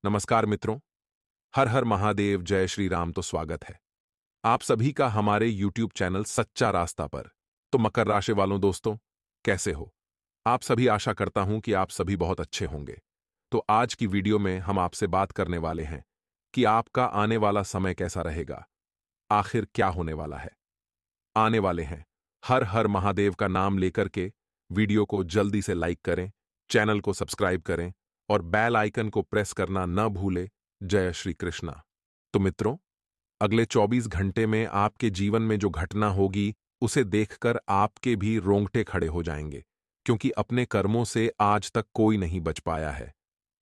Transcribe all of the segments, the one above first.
नमस्कार मित्रों। हर हर महादेव, जय श्री राम। तो स्वागत है आप सभी का हमारे YouTube चैनल सच्चा रास्ता पर। तो मकर राशि वालों दोस्तों, कैसे हो आप सभी? आशा करता हूं कि आप सभी बहुत अच्छे होंगे। तो आज की वीडियो में हम आपसे बात करने वाले हैं कि आपका आने वाला समय कैसा रहेगा, आखिर क्या होने वाला है। आने वाले हैं हर हर महादेव का नाम लेकर के वीडियो को जल्दी से लाइक करें, चैनल को सब्सक्राइब करें और बेल आइकन को प्रेस करना न भूलें। जय श्री कृष्णा। तो मित्रों, अगले 24 घंटे में आपके जीवन में जो घटना होगी उसे देखकर आपके भी रोंगटे खड़े हो जाएंगे, क्योंकि अपने कर्मों से आज तक कोई नहीं बच पाया है।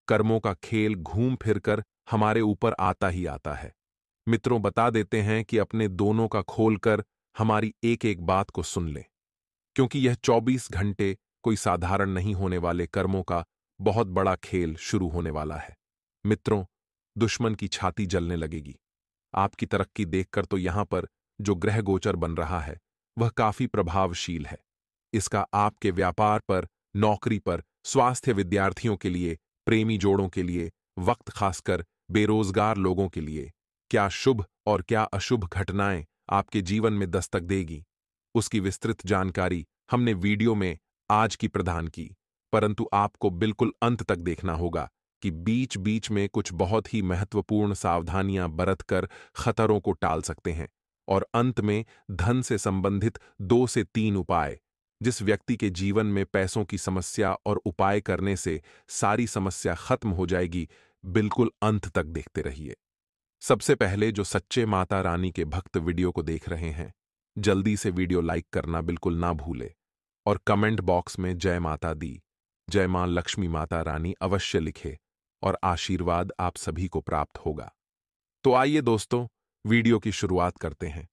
कर्मों का खेल घूम फिरकर हमारे ऊपर आता ही आता है। मित्रों, बता देते हैं कि अपने दोनों का खोलकर हमारी एक एक बात को सुन लें, क्योंकि यह 24 घंटे कोई साधारण नहीं होने वाले कर्मों का बहुत बड़ा खेल शुरू होने वाला है। मित्रों, दुश्मन की छाती जलने लगेगी। आपकी तरक्की देखकर तो यहां पर जो ग्रह गोचर बन रहा है वह काफी प्रभावशील है। इसका आपके व्यापार पर, नौकरी पर, स्वास्थ्य, विद्यार्थियों के लिए, प्रेमी जोड़ों के लिए, वक्त खासकर बेरोजगार लोगों के लिए क्या शुभ और क्या अशुभ घटनाएं आपके जीवन में दस्तक देगी, उसकी विस्तृत जानकारी हमने वीडियो में आज की प्रदान की। परंतु आपको बिल्कुल अंत तक देखना होगा कि बीच बीच में कुछ बहुत ही महत्वपूर्ण सावधानियां बरतकर खतरों को टाल सकते हैं। और अंत में धन से संबंधित 2 से 3 उपाय, जिस व्यक्ति के जीवन में पैसों की समस्या और उपाय करने से सारी समस्या खत्म हो जाएगी। बिल्कुल अंत तक देखते रहिए। सबसे पहले जो सच्चे माता रानी के भक्त वीडियो को देख रहे हैं, जल्दी से वीडियो लाइक करना बिल्कुल ना भूले और कमेंट बॉक्स में जय माता दी, जय मां लक्ष्मी माता रानी अवश्य लिखे और आशीर्वाद आप सभी को प्राप्त होगा। तो आइए दोस्तों, वीडियो की शुरुआत करते हैं।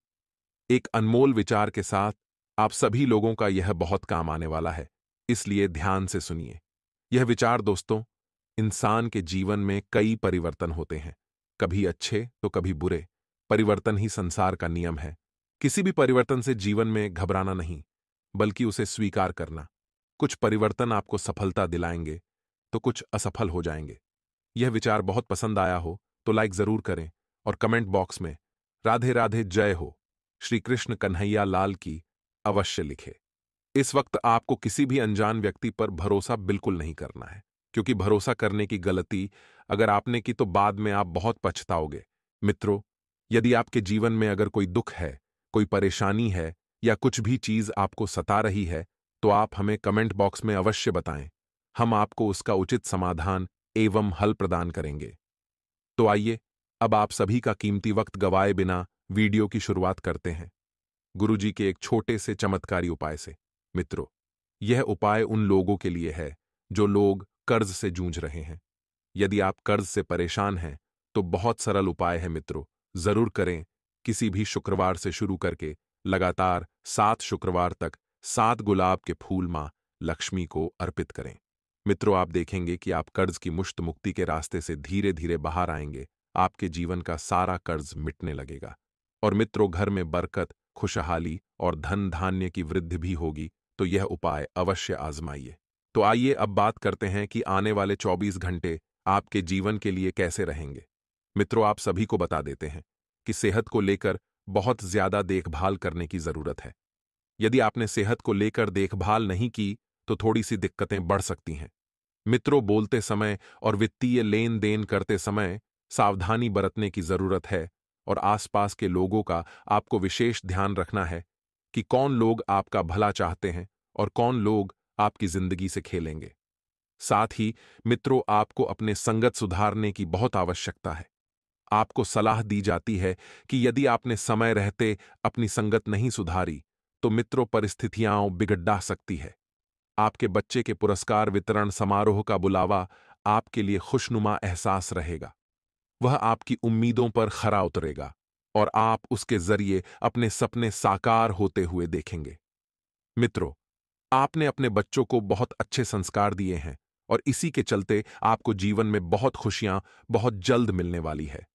एक अनमोल विचार के साथ आप सभी लोगों का यह बहुत काम आने वाला है, इसलिए ध्यान से सुनिए। यह विचार दोस्तों, इंसान के जीवन में कई परिवर्तन होते हैं, कभी अच्छे तो कभी बुरे। परिवर्तन ही संसार का नियम है। किसी भी परिवर्तन से जीवन में घबराना नहीं, बल्कि उसे स्वीकार करना। कुछ परिवर्तन आपको सफलता दिलाएंगे तो कुछ असफल हो जाएंगे। यह विचार बहुत पसंद आया हो तो लाइक जरूर करें और कमेंट बॉक्स में राधे राधे जय हो, श्री कृष्ण कन्हैया लाल की अवश्य लिखे। इस वक्त आपको किसी भी अनजान व्यक्ति पर भरोसा बिल्कुल नहीं करना है, क्योंकि भरोसा करने की गलती अगर आपने की तो बाद में आप बहुत पछताओगे। मित्रों, यदि आपके जीवन में अगर कोई दुख है, कोई परेशानी है या कुछ भी चीज आपको सता रही है, तो आप हमें कमेंट बॉक्स में अवश्य बताएं। हम आपको उसका उचित समाधान एवं हल प्रदान करेंगे। तो आइए, अब आप सभी का कीमती वक्त गवाए बिना वीडियो की शुरुआत करते हैं, गुरुजी के एक छोटे से चमत्कारी उपाय से। मित्रों, यह उपाय उन लोगों के लिए है जो लोग कर्ज से जूझ रहे हैं। यदि आप कर्ज से परेशान हैं तो बहुत सरल उपाय है मित्रों, जरूर करें। किसी भी शुक्रवार से शुरू करके लगातार 7 शुक्रवार तक 7 गुलाब के फूल मां लक्ष्मी को अर्पित करें। मित्रों, आप देखेंगे कि आप कर्ज की मुश्त मुक्ति के रास्ते से धीरे धीरे बाहर आएंगे। आपके जीवन का सारा कर्ज मिटने लगेगा और मित्रों, घर में बरकत, खुशहाली और धन धान्य की वृद्धि भी होगी। तो यह उपाय अवश्य आजमाइए। तो आइए अब बात करते हैं कि आने वाले 24 घंटे आपके जीवन के लिए कैसे रहेंगे। मित्रों, आप सभी को बता देते हैं कि सेहत को लेकर बहुत ज्यादा देखभाल करने की जरूरत है। यदि आपने सेहत को लेकर देखभाल नहीं की तो थोड़ी सी दिक्कतें बढ़ सकती हैं। मित्रों, बोलते समय और वित्तीय लेन देन करते समय सावधानी बरतने की जरूरत है और आसपास के लोगों का आपको विशेष ध्यान रखना है कि कौन लोग आपका भला चाहते हैं और कौन लोग आपकी जिंदगी से खेलेंगे। साथ ही मित्रों, आपको अपने संगत सुधारने की बहुत आवश्यकता है। आपको सलाह दी जाती है कि यदि आपने समय रहते अपनी संगत नहीं सुधारी तो मित्रों, परिस्थितियां बिगड़ सकती है। आपके बच्चे के पुरस्कार वितरण समारोह का बुलावा आपके लिए खुशनुमा एहसास रहेगा। वह आपकी उम्मीदों पर खरा उतरेगा और आप उसके जरिए अपने सपने साकार होते हुए देखेंगे। मित्रों, आपने अपने बच्चों को बहुत अच्छे संस्कार दिए हैं और इसी के चलते आपको जीवन में बहुत खुशियां बहुत जल्द मिलने वाली है।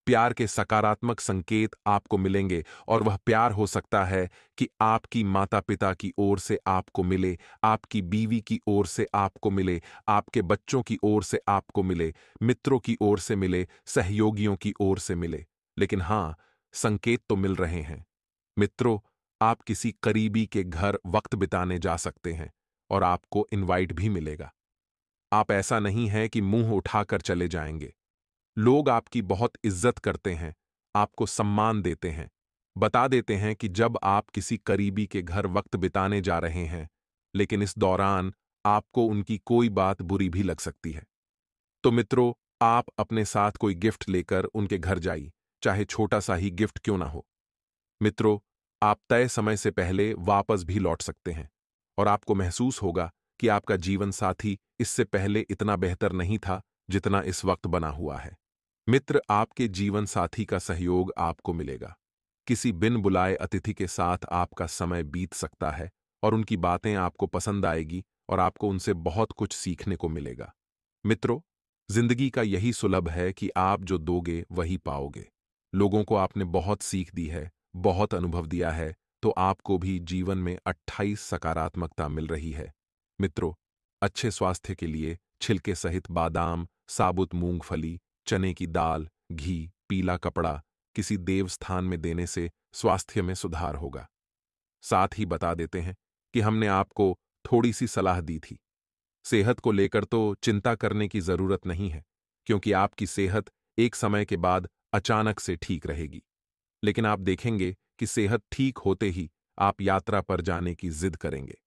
प्यार के सकारात्मक संकेत आपको मिलेंगे और वह प्यार हो सकता है कि आपकी माता-पिता की ओर से आपको मिले, आपकी बीवी की ओर से आपको मिले, आपके बच्चों की ओर से आपको मिले, मित्रों की ओर से मिले, सहयोगियों की ओर से मिले। लेकिन हाँ, संकेत तो मिल रहे हैं। मित्रों, आप किसी करीबी के घर वक्त बिताने जा सकते हैं और आपको इनवाइट भी मिलेगा। आप ऐसा नहीं है कि मुंह उठाकर चले जाएंगे। लोग आपकी बहुत इज्जत करते हैं, आपको सम्मान देते हैं, बता देते हैं कि जब आप किसी करीबी के घर वक्त बिताने जा रहे हैं, लेकिन इस दौरान आपको उनकी कोई बात बुरी भी लग सकती है। तो मित्रों, आप अपने साथ कोई गिफ्ट लेकर उनके घर जाइए, चाहे छोटा सा ही गिफ्ट क्यों ना हो। मित्रों, आप तय समय से पहले वापस भी लौट सकते हैं और आपको महसूस होगा कि आपका जीवन साथी इससे पहले इतना बेहतर नहीं था जितना इस वक्त बना हुआ है। मित्र, आपके जीवन साथी का सहयोग आपको मिलेगा। किसी बिन बुलाए अतिथि के साथ आपका समय बीत सकता है और उनकी बातें आपको पसंद आएगी और आपको उनसे बहुत कुछ सीखने को मिलेगा। मित्रों, जिंदगी का यही सुलभ है कि आप जो दोगे वही पाओगे। लोगों को आपने बहुत सीख दी है, बहुत अनुभव दिया है, तो आपको भी जीवन में 28 सकारात्मकता मिल रही है। मित्रों, अच्छे स्वास्थ्य के लिए छिलके सहित बादाम, साबुत मूंगफली, चने की दाल, घी, पीला कपड़ा किसी देव स्थान में देने से स्वास्थ्य में सुधार होगा। साथ ही बता देते हैं कि हमने आपको थोड़ी सी सलाह दी थी। सेहत को लेकर तो चिंता करने की जरूरत नहीं है, क्योंकि आपकी सेहत एक समय के बाद अचानक से ठीक रहेगी। लेकिन आप देखेंगे कि सेहत ठीक होते ही आप यात्रा पर जाने की जिद करेंगे।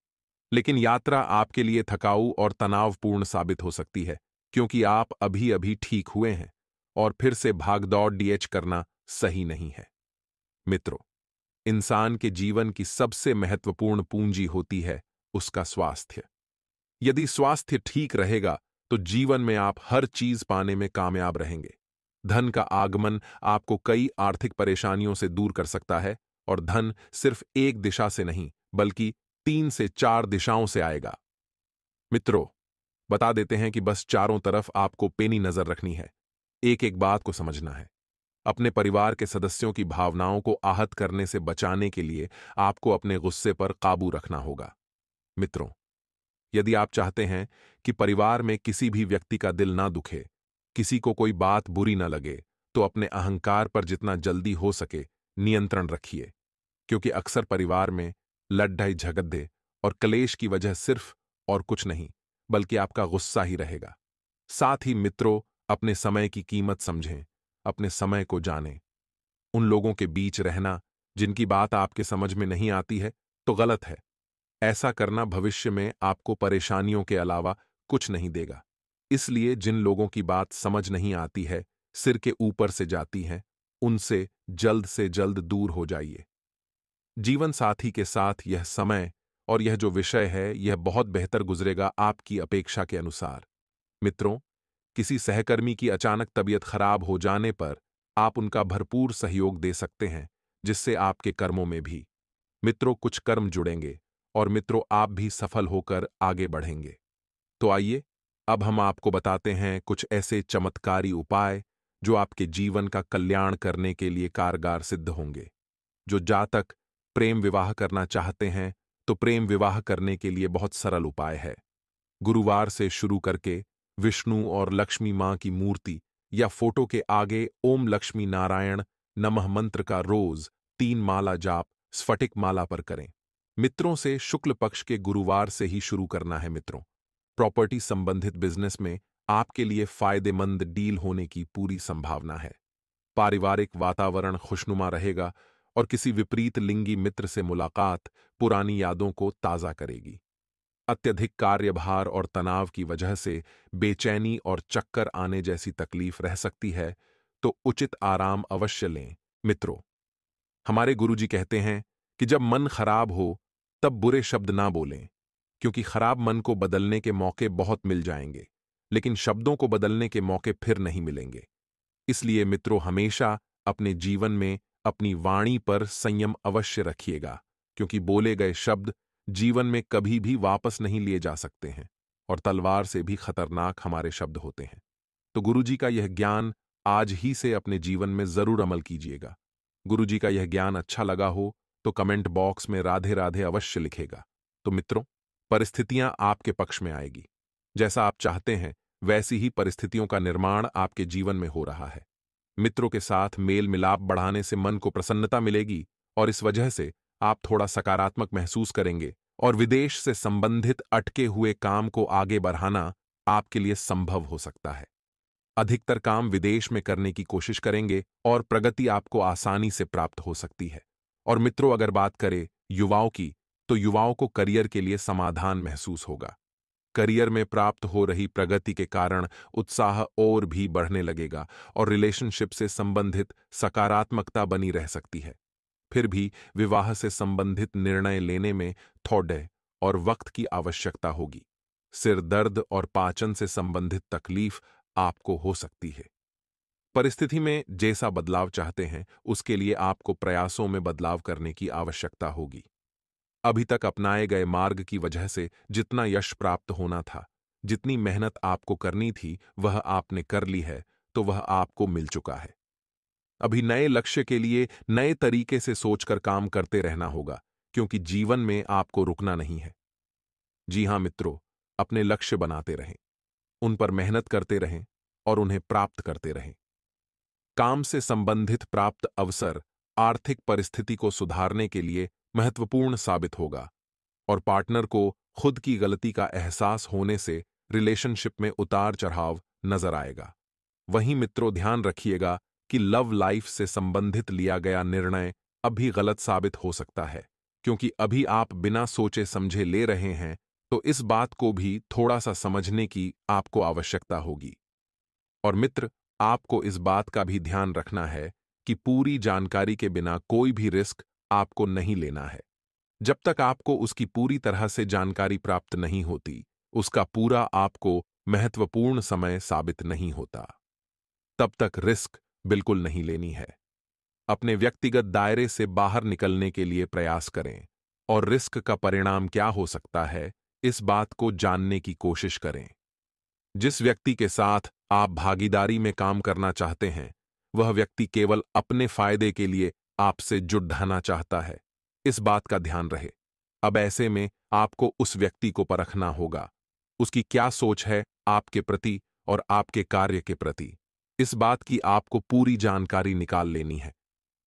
लेकिन यात्रा आपके लिए थकाऊ और तनावपूर्ण साबित हो सकती है, क्योंकि आप अभी अभी ठीक हुए हैं और फिर से भागदौड़ डीएच करना सही नहीं है। मित्रों, इंसान के जीवन की सबसे महत्वपूर्ण पूंजी होती है उसका स्वास्थ्य। यदि स्वास्थ्य ठीक रहेगा तो जीवन में आप हर चीज पाने में कामयाब रहेंगे। धन का आगमन आपको कई आर्थिक परेशानियों से दूर कर सकता है और धन सिर्फ एक दिशा से नहीं बल्कि 3 से 4 दिशाओं से आएगा। मित्रों, बता देते हैं कि बस चारों तरफ आपको पेनी नजर रखनी है। एक एक बात को समझना है। अपने परिवार के सदस्यों की भावनाओं को आहत करने से बचाने के लिए आपको अपने गुस्से पर काबू रखना होगा। मित्रों, यदि आप चाहते हैं कि परिवार में किसी भी व्यक्ति का दिल ना दुखे, किसी को कोई बात बुरी ना लगे, तो अपने अहंकार पर जितना जल्दी हो सके नियंत्रण रखिए, क्योंकि अक्सर परिवार में लड़ाई झगड़े और कलेश की वजह सिर्फ और कुछ नहीं बल्कि आपका गुस्सा ही रहेगा। साथ ही मित्रों, अपने समय की कीमत समझें, अपने समय को जानें। उन लोगों के बीच रहना जिनकी बात आपके समझ में नहीं आती है तो गलत है। ऐसा करना भविष्य में आपको परेशानियों के अलावा कुछ नहीं देगा। इसलिए जिन लोगों की बात समझ नहीं आती है, सिर के ऊपर से जाती है, उनसे जल्द से जल्द दूर हो जाइए। जीवन साथी के साथ यह समय और यह जो विषय है, यह बहुत बेहतर गुजरेगा आपकी अपेक्षा के अनुसार। मित्रों, किसी सहकर्मी की अचानक तबीयत खराब हो जाने पर आप उनका भरपूर सहयोग दे सकते हैं, जिससे आपके कर्मों में भी मित्रों कुछ कर्म जुड़ेंगे और मित्रों आप भी सफल होकर आगे बढ़ेंगे। तो आइए, अब हम आपको बताते हैं कुछ ऐसे चमत्कारी उपाय जो आपके जीवन का कल्याण करने के लिए कारगर सिद्ध होंगे। जो जातक प्रेम विवाह करना चाहते हैं, तो प्रेम विवाह करने के लिए बहुत सरल उपाय है। गुरुवार से शुरू करके विष्णु और लक्ष्मी मां की मूर्ति या फोटो के आगे ओम लक्ष्मी नारायण नमः मंत्र का रोज 3 माला जाप स्फटिक माला पर करें। मित्रों से शुक्ल पक्ष के गुरुवार से ही शुरू करना है। मित्रों, प्रॉपर्टी संबंधित बिजनेस में आपके लिए फायदेमंद डील होने की पूरी संभावना है। पारिवारिक वातावरण खुशनुमा रहेगा और किसी विपरीत लिंगी मित्र से मुलाकात पुरानी यादों को ताजा करेगी। अत्यधिक कार्यभार और तनाव की वजह से बेचैनी और चक्कर आने जैसी तकलीफ रह सकती है, तो उचित आराम अवश्य लें। मित्रों, हमारे गुरुजी कहते हैं कि जब मन खराब हो तब बुरे शब्द ना बोलें, क्योंकि खराब मन को बदलने के मौके बहुत मिल जाएंगे, लेकिन शब्दों को बदलने के मौके फिर नहीं मिलेंगे। इसलिए मित्रों, हमेशा अपने जीवन में अपनी वाणी पर संयम अवश्य रखिएगा, क्योंकि बोले गए शब्द जीवन में कभी भी वापस नहीं लिए जा सकते हैं और तलवार से भी खतरनाक हमारे शब्द होते हैं। तो गुरुजी का यह ज्ञान आज ही से अपने जीवन में जरूर अमल कीजिएगा। गुरुजी का यह ज्ञान अच्छा लगा हो तो कमेंट बॉक्स में राधे राधे अवश्य लिखेगा। तो मित्रों, परिस्थितियां आपके पक्ष में आएगी। जैसा आप चाहते हैं वैसी ही परिस्थितियों का निर्माण आपके जीवन में हो रहा है। मित्रों के साथ मेल मिलाप बढ़ाने से मन को प्रसन्नता मिलेगी और इस वजह से आप थोड़ा सकारात्मक महसूस करेंगे और विदेश से संबंधित अटके हुए काम को आगे बढ़ाना आपके लिए संभव हो सकता है। अधिकतर काम विदेश में करने की कोशिश करेंगे और प्रगति आपको आसानी से प्राप्त हो सकती है। और मित्रों, अगर बात करें युवाओं की, तो युवाओं को करियर के लिए समाधान महसूस होगा। करियर में प्राप्त हो रही प्रगति के कारण उत्साह और भी बढ़ने लगेगा और रिलेशनशिप से संबंधित सकारात्मकता बनी रह सकती है। फिर भी विवाह से संबंधित निर्णय लेने में थोड़े और वक्त की आवश्यकता होगी। सिर दर्द और पाचन से संबंधित तकलीफ आपको हो सकती है। परिस्थिति में जैसा बदलाव चाहते हैं उसके लिए आपको प्रयासों में बदलाव करने की आवश्यकता होगी। अभी तक अपनाए गए मार्ग की वजह से जितना यश प्राप्त होना था, जितनी मेहनत आपको करनी थी, वह आपने कर ली है, तो वह आपको मिल चुका है। अभी नए लक्ष्य के लिए नए तरीके से सोचकर काम करते रहना होगा, क्योंकि जीवन में आपको रुकना नहीं है। जी हां मित्रों, अपने लक्ष्य बनाते रहें, उन पर मेहनत करते रहें और उन्हें प्राप्त करते रहें। काम से संबंधित प्राप्त अवसर आर्थिक परिस्थिति को सुधारने के लिए महत्वपूर्ण साबित होगा और पार्टनर को खुद की गलती का एहसास होने से रिलेशनशिप में उतार चढ़ाव नजर आएगा। वहीं मित्रों, ध्यान रखिएगा कि लव लाइफ से संबंधित लिया गया निर्णय अभी गलत साबित हो सकता है, क्योंकि अभी आप बिना सोचे समझे ले रहे हैं, तो इस बात को भी थोड़ा सा समझने की आपको आवश्यकता होगी। और मित्र, आपको इस बात का भी ध्यान रखना है कि पूरी जानकारी के बिना कोई भी रिस्क आपको नहीं लेना है। जब तक आपको उसकी पूरी तरह से जानकारी प्राप्त नहीं होती, उसका पूरा आपको महत्वपूर्ण समय साबित नहीं होता। तब तक रिस्क बिल्कुल नहीं लेनी है। अपने व्यक्तिगत दायरे से बाहर निकलने के लिए प्रयास करें और रिस्क का परिणाम क्या हो सकता है, इस बात को जानने की कोशिश करें। जिस व्यक्ति के साथ आप भागीदारी में काम करना चाहते हैं, वह व्यक्ति केवल अपने फायदे के लिए आपसे जुट ढाना चाहता है। इस बात का ध्यान रहे। अब ऐसे में आपको उस व्यक्ति को परखना होगा, उसकी क्या सोच है आपके प्रति और आपके कार्य के प्रति। इस बात की आपको पूरी जानकारी निकाल लेनी है।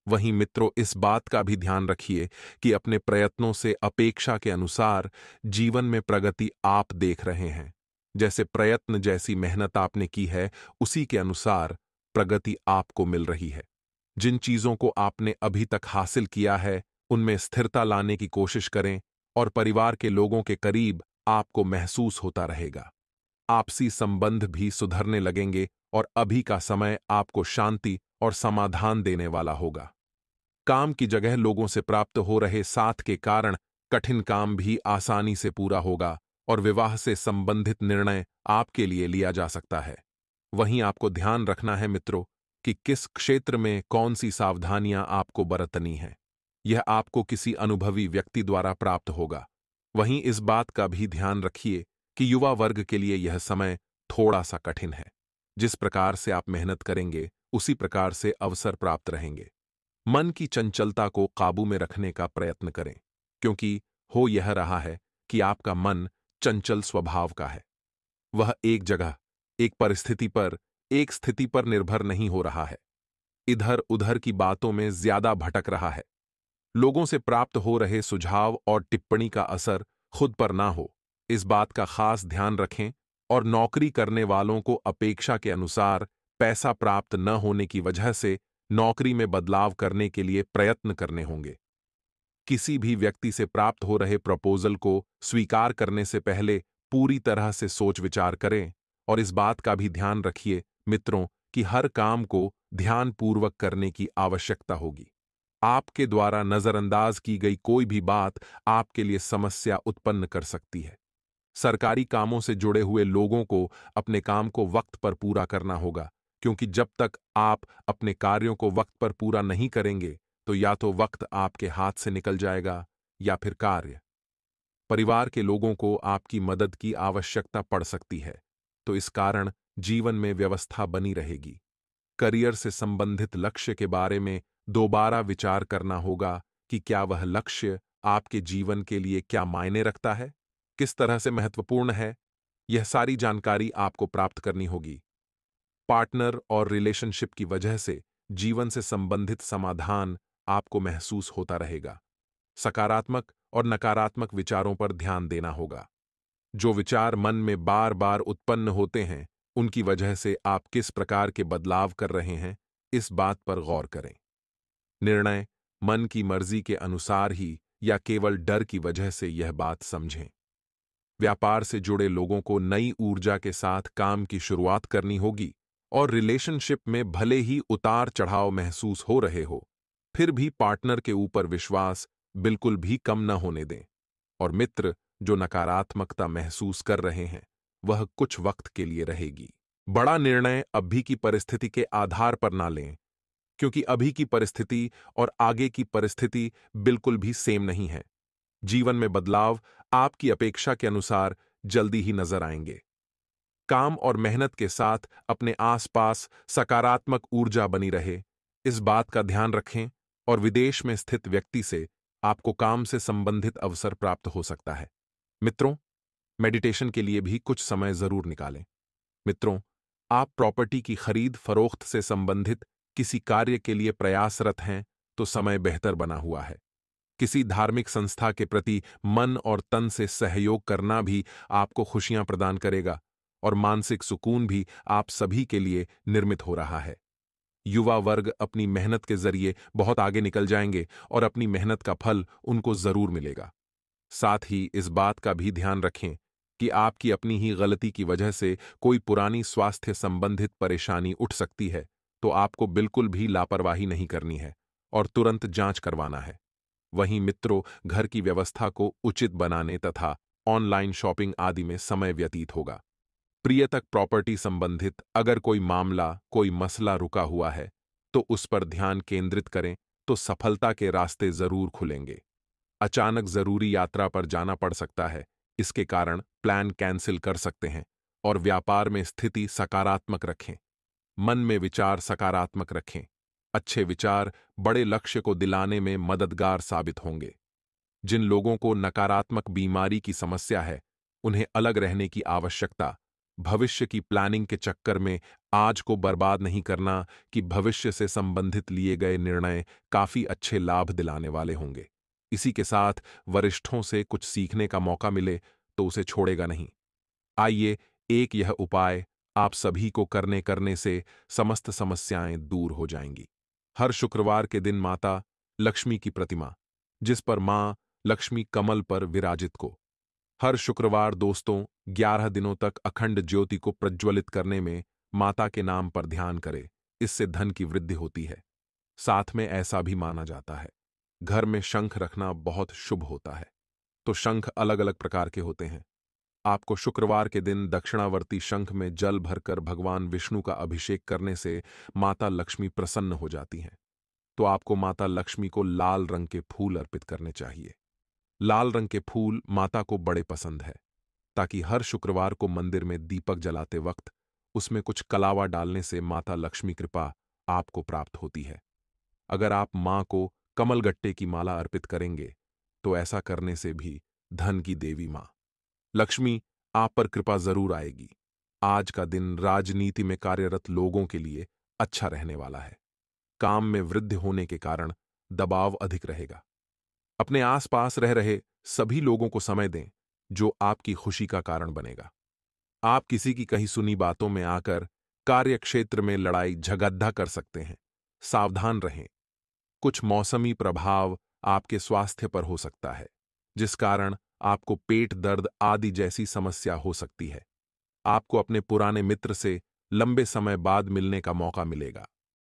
वहीं मित्रों, इस बात का भी ध्यान रखिए कि अपने प्रयत्नों से अपेक्षा के अनुसार जीवन में प्रगति आप देख रहे हैं। जैसे प्रयत्न, जैसी मेहनत आपने की है, उसी के अनुसार प्रगति आपको मिल रही है। जिन चीजों को आपने अभी तक हासिल किया है, उनमें स्थिरता लाने की कोशिश करें और परिवार के लोगों के करीब आपको महसूस होता रहेगा। आपसी संबंध भी सुधरने लगेंगे और अभी का समय आपको शांति और समाधान देने वाला होगा। काम की जगह लोगों से प्राप्त हो रहे साथ के कारण कठिन काम भी आसानी से पूरा होगा और विवाह से संबंधित निर्णय आपके लिए लिया जा सकता है। वहीं आपको ध्यान रखना है मित्रों कि किस क्षेत्र में कौन सी सावधानियां आपको बरतनी है। यह आपको किसी अनुभवी व्यक्ति द्वारा प्राप्त होगा। वहीं इस बात का भी ध्यान रखिए कि युवा वर्ग के लिए यह समय थोड़ा सा कठिन है। जिस प्रकार से आप मेहनत करेंगे, उसी प्रकार से अवसर प्राप्त रहेंगे। मन की चंचलता को काबू में रखने का प्रयत्न करें, क्योंकि हो यह रहा है कि आपका मन चंचल स्वभाव का है। वह एक जगह, एक परिस्थिति पर, एक स्थिति पर निर्भर नहीं हो रहा है। इधर उधर की बातों में ज्यादा भटक रहा है। लोगों से प्राप्त हो रहे सुझाव और टिप्पणी का असर खुद पर ना हो, इस बात का खास ध्यान रखें। और नौकरी करने वालों को अपेक्षा के अनुसार पैसा प्राप्त न होने की वजह से नौकरी में बदलाव करने के लिए प्रयत्न करने होंगे। किसी भी व्यक्ति से प्राप्त हो रहे प्रपोजल को स्वीकार करने से पहले पूरी तरह से सोच विचार करें और इस बात का भी ध्यान रखिए मित्रों कि हर काम को ध्यानपूर्वक करने की आवश्यकता होगी। आपके द्वारा नजरअंदाज की गई कोई भी बात आपके लिए समस्या उत्पन्न कर सकती है। सरकारी कामों से जुड़े हुए लोगों को अपने काम को वक्त पर पूरा करना होगा, क्योंकि जब तक आप अपने कार्यों को वक्त पर पूरा नहीं करेंगे, तो या तो वक्त आपके हाथ से निकल जाएगा या फिर कार्य। परिवार के लोगों को आपकी मदद की आवश्यकता पड़ सकती है, तो इस कारण जीवन में व्यवस्था बनी रहेगी। करियर से संबंधित लक्ष्य के बारे में दोबारा विचार करना होगा कि क्या वह लक्ष्य आपके जीवन के लिए क्या मायने रखता है, किस तरह से महत्वपूर्ण है। यह सारी जानकारी आपको प्राप्त करनी होगी। पार्टनर और रिलेशनशिप की वजह से जीवन से संबंधित समाधान आपको महसूस होता रहेगा। सकारात्मक और नकारात्मक विचारों पर ध्यान देना होगा। जो विचार मन में बार बार उत्पन्न होते हैं, उनकी वजह से आप किस प्रकार के बदलाव कर रहे हैं, इस बात पर गौर करें। निर्णय मन की मर्जी के अनुसार ही या केवल डर की वजह से, यह बात समझें। व्यापार से जुड़े लोगों को नई ऊर्जा के साथ काम की शुरुआत करनी होगी और रिलेशनशिप में भले ही उतार चढ़ाव महसूस हो रहे हो, फिर भी पार्टनर के ऊपर विश्वास बिल्कुल भी कम न होने दें। और मित्र जो नकारात्मकता महसूस कर रहे हैं, वह कुछ वक्त के लिए रहेगी। बड़ा निर्णय अभी की परिस्थिति के आधार पर ना लें, क्योंकि अभी की परिस्थिति और आगे की परिस्थिति बिल्कुल भी सेम नहीं है। जीवन में बदलाव आपकी अपेक्षा के अनुसार जल्दी ही नजर आएंगे। काम और मेहनत के साथ अपने आसपास सकारात्मक ऊर्जा बनी रहे, इस बात का ध्यान रखें। और विदेश में स्थित व्यक्ति से आपको काम से संबंधित अवसर प्राप्त हो सकता है। मित्रों, मेडिटेशन के लिए भी कुछ समय जरूर निकालें। मित्रों, आप प्रॉपर्टी की खरीद फरोख्त से संबंधित किसी कार्य के लिए प्रयासरत हैं, तो समय बेहतर बना हुआ है। किसी धार्मिक संस्था के प्रति मन और तन से सहयोग करना भी आपको खुशियां प्रदान करेगा और मानसिक सुकून भी आप सभी के लिए निर्मित हो रहा है। युवा वर्ग अपनी मेहनत के जरिए बहुत आगे निकल जाएंगे और अपनी मेहनत का फल उनको जरूर मिलेगा। साथ ही इस बात का भी ध्यान रखें कि आपकी अपनी ही गलती की वजह से कोई पुरानी स्वास्थ्य संबंधित परेशानी उठ सकती है, तो आपको बिल्कुल भी लापरवाही नहीं करनी है और तुरंत जांच करवाना है। वहीं मित्रों, घर की व्यवस्था को उचित बनाने तथा ऑनलाइन शॉपिंग आदि में समय व्यतीत होगा। प्रियतक प्रॉपर्टी संबंधित अगर कोई मामला, कोई मसला रुका हुआ है, तो उस पर ध्यान केंद्रित करें, तो सफलता के रास्ते जरूर खुलेंगे। अचानक जरूरी यात्रा पर जाना पड़ सकता है, इसके कारण प्लान कैंसिल कर सकते हैं। और व्यापार में स्थिति सकारात्मक रखें। मन में विचार सकारात्मक रखें। अच्छे विचार बड़े लक्ष्य को दिलाने में मददगार साबित होंगे। जिन लोगों को नकारात्मक बीमारी की समस्या है, उन्हें अलग रहने की आवश्यकता। भविष्य की प्लानिंग के चक्कर में आज को बर्बाद नहीं करना कि भविष्य से संबंधित लिए गए निर्णय काफी अच्छे लाभ दिलाने वाले होंगे। इसी के साथ वरिष्ठों से कुछ सीखने का मौका मिले तो उसे छोड़ेगा नहीं। आइए, एक यह उपाय आप सभी को करने से समस्त समस्याएं दूर हो जाएंगी। हर शुक्रवार के दिन माता लक्ष्मी की प्रतिमा, जिस पर मां लक्ष्मी कमल पर विराजित को, हर शुक्रवार दोस्तों 11 दिनों तक अखंड ज्योति को प्रज्वलित करने में माता के नाम पर ध्यान करें। इससे धन की वृद्धि होती है। साथ में ऐसा भी माना जाता है, घर में शंख रखना बहुत शुभ होता है। तो शंख अलग अलग प्रकार के होते हैं। आपको शुक्रवार के दिन दक्षिणावर्ती शंख में जल भरकर भगवान विष्णु का अभिषेक करने से माता लक्ष्मी प्रसन्न हो जाती हैं। तो आपको माता लक्ष्मी को लाल रंग के फूल अर्पित करने चाहिए। लाल रंग के फूल माता को बड़े पसंद है, ताकि हर शुक्रवार को मंदिर में दीपक जलाते वक्त उसमें कुछ कलावा डालने से माता लक्ष्मी कृपा आपको प्राप्त होती है। अगर आप मां को कमलगट्टे की माला अर्पित करेंगे, तो ऐसा करने से भी धन की देवी मां लक्ष्मी आप पर कृपा जरूर आएगी। आज का दिन राजनीति में कार्यरत लोगों के लिए अच्छा रहने वाला है। काम में वृद्धि होने के कारण दबाव अधिक रहेगा। अपने आसपास रह रहे सभी लोगों को समय दें, जो आपकी खुशी का कारण बनेगा। आप किसी की कही सुनी बातों में आकर कार्य क्षेत्र में लड़ाई झगड्डा कर सकते हैं। सावधान रहें। कुछ मौसमी प्रभाव आपके स्वास्थ्य पर हो सकता है, जिस कारण आपको पेट दर्द आदि जैसी समस्या हो सकती है। आपको अपने पुराने मित्र से लंबे समय बाद मिलने का मौका मिलेगा।